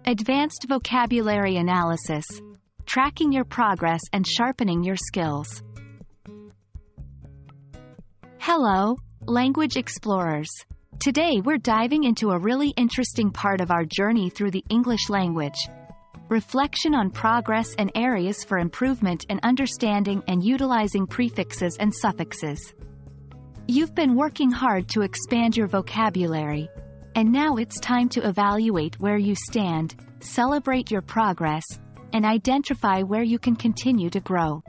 Advanced vocabulary analysis. Tracking your progress and sharpening your skills. Hello, language explorers. Today we're diving into a really interesting part of our journey through the English language. Reflection on progress and areas for improvement in understanding and utilizing prefixes and suffixes. You've been working hard to expand your vocabulary, and now it's time to evaluate where you stand, celebrate your progress, and identify where you can continue to grow.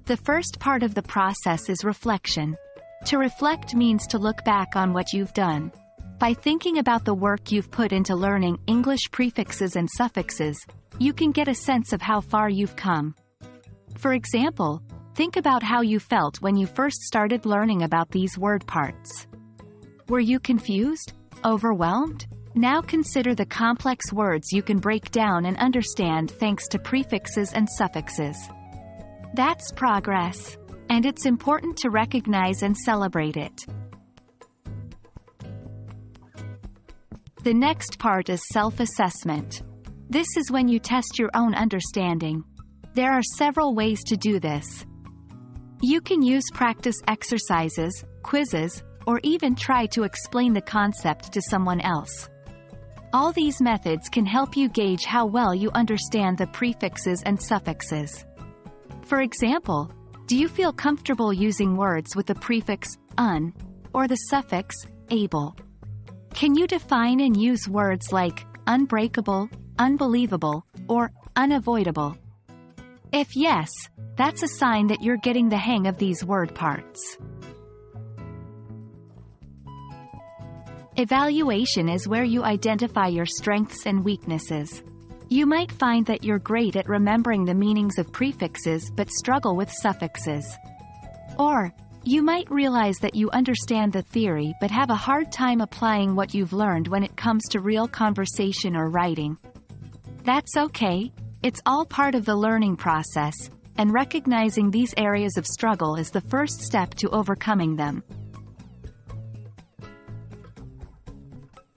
The first part of the process is reflection. To reflect means to look back on what you've done. By thinking about the work you've put into learning English prefixes and suffixes, you can get a sense of how far you've come. For example, think about how you felt when you first started learning about these word parts. Were you confused? Overwhelmed? Now consider the complex words you can break down and understand thanks to prefixes and suffixes. That's progress, and it's important to recognize and celebrate it. The next part is self-assessment. This is when you test your own understanding. There are several ways to do this. You can use practice exercises, quizzes, or even try to explain the concept to someone else. All these methods can help you gauge how well you understand the prefixes and suffixes. For example, do you feel comfortable using words with the prefix un or the suffix able? Can you define and use words like unbreakable, unbelievable, or unavoidable? If yes, that's a sign that you're getting the hang of these word parts. Evaluation is where you identify your strengths and weaknesses. You might find that you're great at remembering the meanings of prefixes but struggle with suffixes. Or, you might realize that you understand the theory but have a hard time applying what you've learned when it comes to real conversation or writing. That's okay, it's all part of the learning process, and recognizing these areas of struggle is the first step to overcoming them.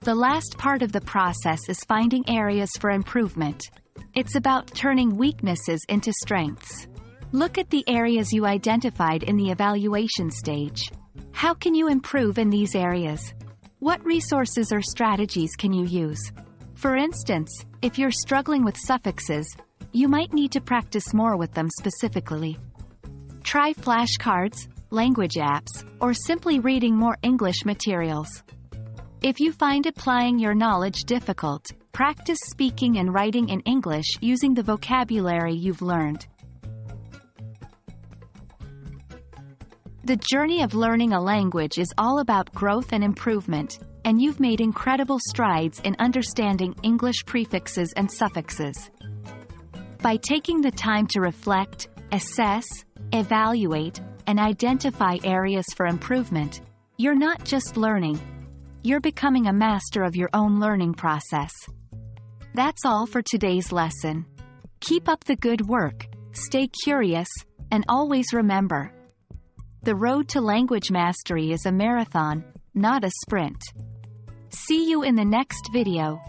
The last part of the process is finding areas for improvement. It's about turning weaknesses into strengths. Look at the areas you identified in the evaluation stage. How can you improve in these areas? What resources or strategies can you use? For instance, if you're struggling with suffixes, you might need to practice more with them specifically. Try flashcards, language apps, or simply reading more English materials. If you find applying your knowledge difficult, practice speaking and writing in English using the vocabulary you've learned. The journey of learning a language is all about growth and improvement, and you've made incredible strides in understanding English prefixes and suffixes. By taking the time to reflect, assess, evaluate, and identify areas for improvement, you're not just learning, you're becoming a master of your own learning process. That's all for today's lesson. Keep up the good work, stay curious, and always remember, the road to language mastery is a marathon, not a sprint. See you in the next video.